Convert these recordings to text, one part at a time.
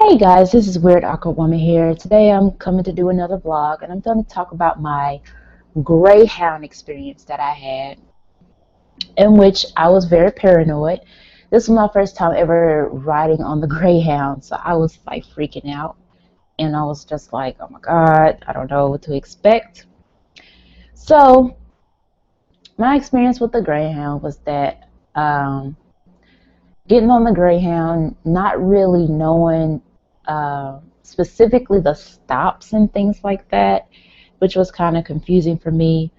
Hey guys, this is Weird Awkward Woman here. Today I'm coming to do another vlog and I'm going to talk about my Greyhound experience that I had, in which I was very paranoid. This was my first time ever riding on the Greyhound, so I was like freaking out and I was just like, oh my God, I don't know what to expect. So my experience with the Greyhound was that getting on the Greyhound, not really knowing specifically the stops and things like that, which was kind of confusing for me.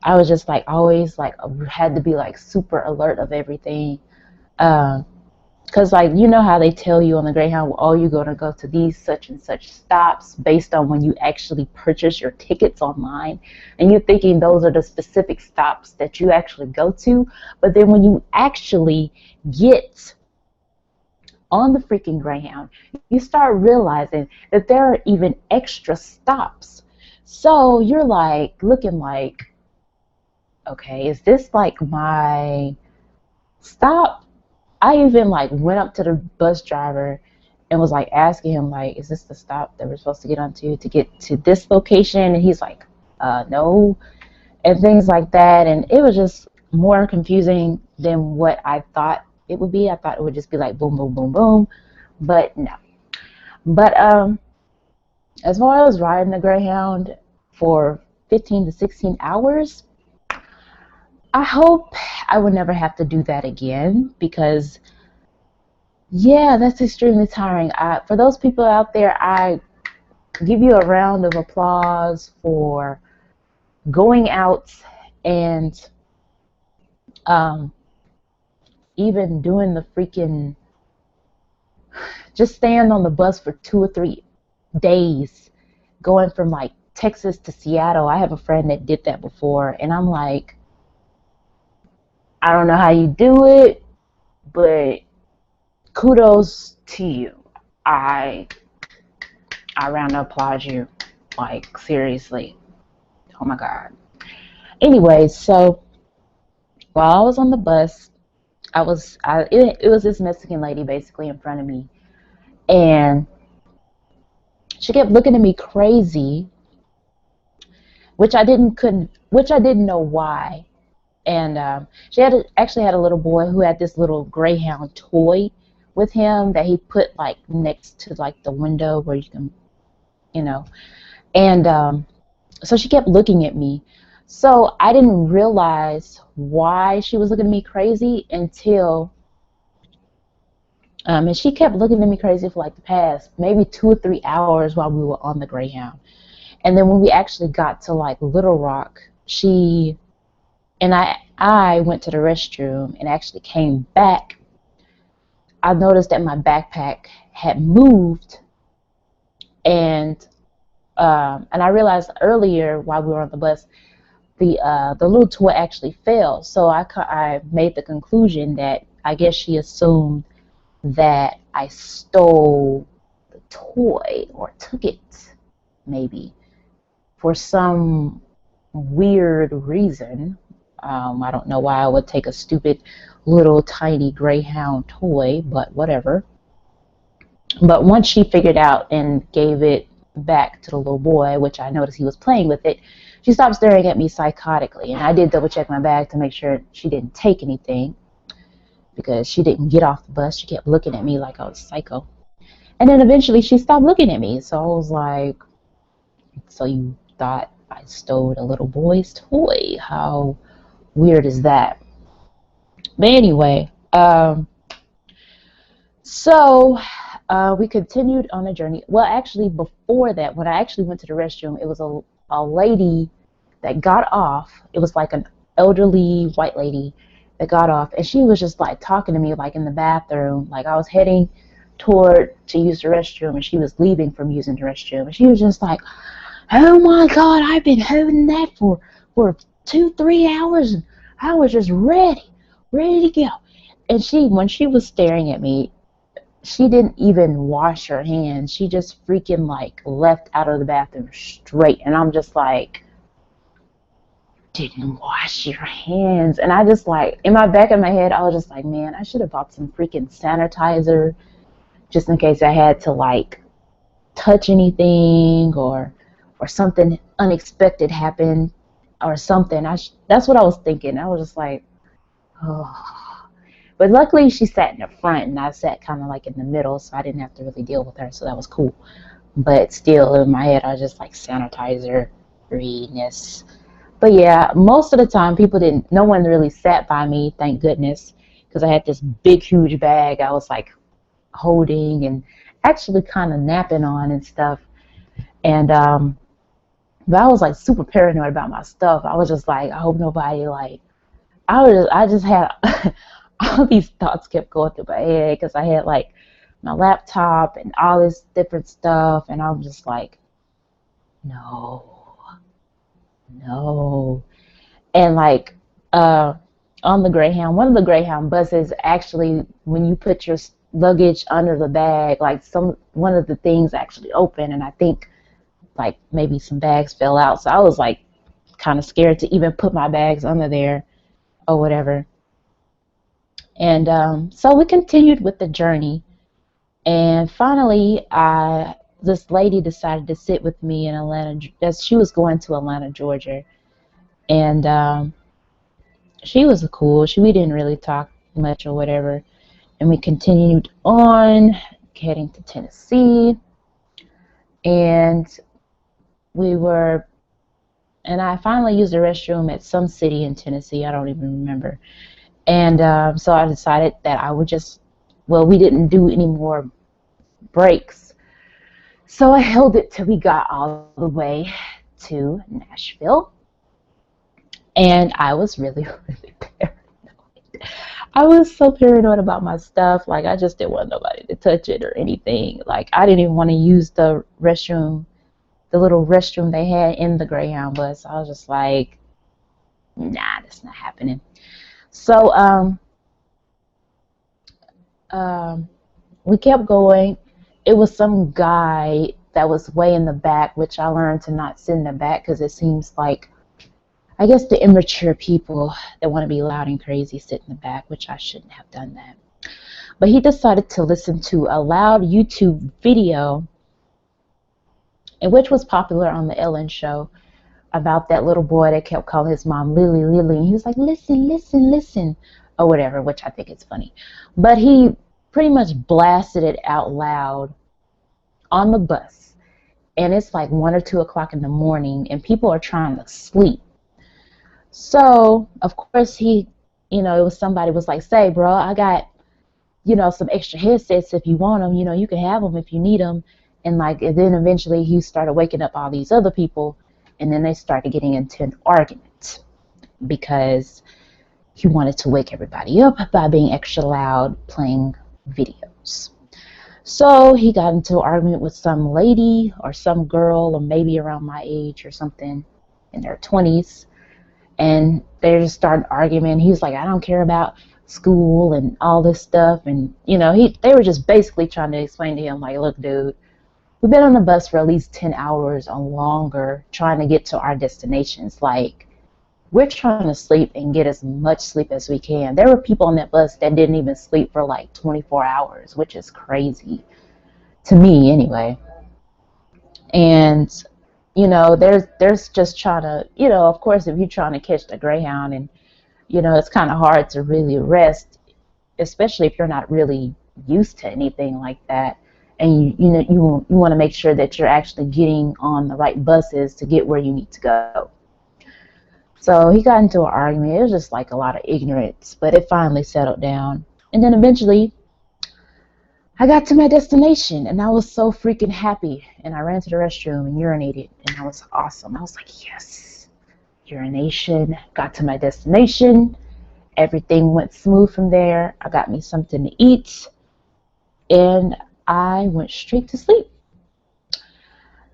I was just like always like had to be like super alert of everything. Because like you know how they tell you on the Greyhound, oh, you're gonna go to these such and such stops based on when you actually purchase your tickets online, and you're thinking those are the specific stops that you actually go to, but then when you actually get on the freaking Greyhound, you start realizing that there are even extra stops. So you're like looking like, okay, is this like my stop? I even like went up to the bus driver and was like asking him like, is this the stop that we're supposed to get onto to get to this location? And he's like, no, and things like that. And it was just more confusing than what I thought it would be. I thought it would just be like boom, boom, boom, boom, but no. But as far as riding the Greyhound for 15 to 16 hours, I hope I would never have to do that again because, yeah, that's extremely tiring. For those people out there, I give you a round of applause for going out and um, even doing the freaking, just staying on the bus for 2 or 3 days, going from like Texas to Seattle. I have a friend that did that before, and I'm like, I don't know how you do it, but kudos to you. I I round to applaud you, like seriously. Oh my God. Anyway, so while I was on the bus, it was this Mexican lady basically in front of me, and she kept looking at me crazy, which I didn't know why. And she actually had a little boy who had this little Greyhound toy with him that he put like next to like the window where you can, you know. And so she kept looking at me. So I didn't realize why she was looking at me crazy until, and she kept looking at me crazy for like the past maybe 2 or 3 hours while we were on the Greyhound. And then when we actually got to like Little Rock, I went to the restroom and actually came back. I noticed that my backpack had moved, and I realized earlier while we were on the bus, the little toy actually fell. So I made the conclusion that I guess she assumed that I stole the toy or took it, maybe, for some weird reason. I don't know why I would take a stupid little tiny Greyhound toy, but whatever. But once she figured out and gave it back to the little boy, which I noticed he was playing with it, she stopped staring at me psychotically. And I did double check my bag to make sure she didn't take anything because she didn't get off the bus. She kept looking at me like I was psycho. And then eventually she stopped looking at me. So I was like, so you thought I stole a little boy's toy? How weird is that? But anyway, so we continued on a journey. Well, actually, before that, when I actually went to the restroom, it was a lady that got off. It was like an elderly white lady that got off, and she was just like talking to me like in the bathroom. Like I was heading toward to use the restroom, and she was leaving from using the restroom, and she was just like, "Oh my God, I've been holding that for 2, 3 hours, and I was just ready to go." And when she was staring at me, she didn't even wash her hands. She just freaking like left out of the bathroom straight. And I'm just like, didn't wash your hands. And I just like, in my back of my head, I was just like, man, I should have bought some freaking sanitizer just in case I had to like touch anything or something unexpected happened or something. That's what I was thinking. I was just like, oh. But luckily she sat in the front and I sat kind of like in the middle, so I didn't have to really deal with her, so that was cool. But still, in my head, I was just like, sanitizer, freeness. But yeah, most of the time, no one really sat by me, thank goodness, because I had this big, huge bag I was like holding and actually kind of napping on and stuff. And but I was like super paranoid about my stuff. I was just like, I hope nobody like. I just had all these thoughts kept going through my head because I had like my laptop and all this different stuff, and I'm just like, no, no. And like on the Greyhound, one of the Greyhound buses, actually, when you put your luggage under the bag, like one of the things actually opened, and I think like maybe some bags fell out. So I was like kind of scared to even put my bags under there or whatever. And so we continued with the journey, and finally, this lady decided to sit with me in Atlanta, as she was going to Atlanta, Georgia, and she was cool. We didn't really talk much or whatever, and we continued on, heading to Tennessee, and I finally used the restroom at some city in Tennessee. I don't even remember. And so I decided that I would we didn't do any more breaks. So I held it till we got all the way to Nashville. And I was really, really paranoid. I was so paranoid about my stuff. Like, I just didn't want nobody to touch it or anything. Like, I didn't even want to use the restroom, the little restroom they had in the Greyhound bus. I was just like, nah, that's not happening. So we kept going. It was some guy that was way in the back, which I learned to not sit in the back because it seems like, I guess, the immature people that want to be loud and crazy sit in the back, which I shouldn't have done that. But he decided to listen to a loud YouTube video, and which was popular on the Ellen show, about that little boy that kept calling his mom Lily, Lily, and he was like, listen, listen, listen, or whatever, which I think is funny. But he pretty much blasted it out loud on the bus, and it's like 1 or 2 o'clock in the morning, and people are trying to sleep. So, of course, it was somebody was like, say, bro, I got, some extra headsets if you want them, you can have them if you need them. And then eventually he started waking up all these other people, and then they started getting into an argument because he wanted to wake everybody up by being extra loud playing videos. So he got into an argument with some lady or some girl, or maybe around my age or something, in their 20s. And they just started arguing. He was like, I don't care about school and all this stuff. And, they were just basically trying to explain to him, like, look, dude, we've been on the bus for at least 10 hours or longer trying to get to our destinations. Like, we're trying to sleep and get as much sleep as we can. There were people on that bus that didn't even sleep for like 24 hours, which is crazy to me anyway. And there's just trying to, of course, if you're trying to catch the Greyhound, and, it's kind of hard to really rest, especially if you're not really used to anything like that. And, you want to make sure that you're actually getting on the right buses to get where you need to go. So he got into an argument. It was just like a lot of ignorance, but it finally settled down. And then eventually, I got to my destination, and I was so freaking happy. And I ran to the restroom and urinated, and that was awesome. I was like, yes, urination. Got to my destination. Everything went smooth from there. I got me something to eat, and I went straight to sleep.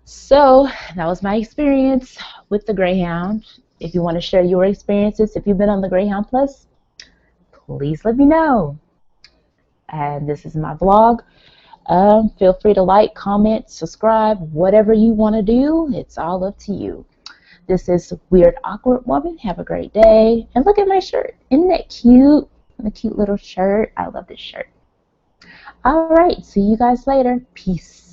So that was my experience with the Greyhound. If you want to share your experiences, if you've been on the Greyhound Plus, please let me know. And this is my vlog. Feel free to like, comment, subscribe, whatever you want to do. It's all up to you. This is Weird Awkward Woman. Have a great day. And look at my shirt. Isn't that cute? A cute little shirt. I love this shirt. All right. See you guys later. Peace.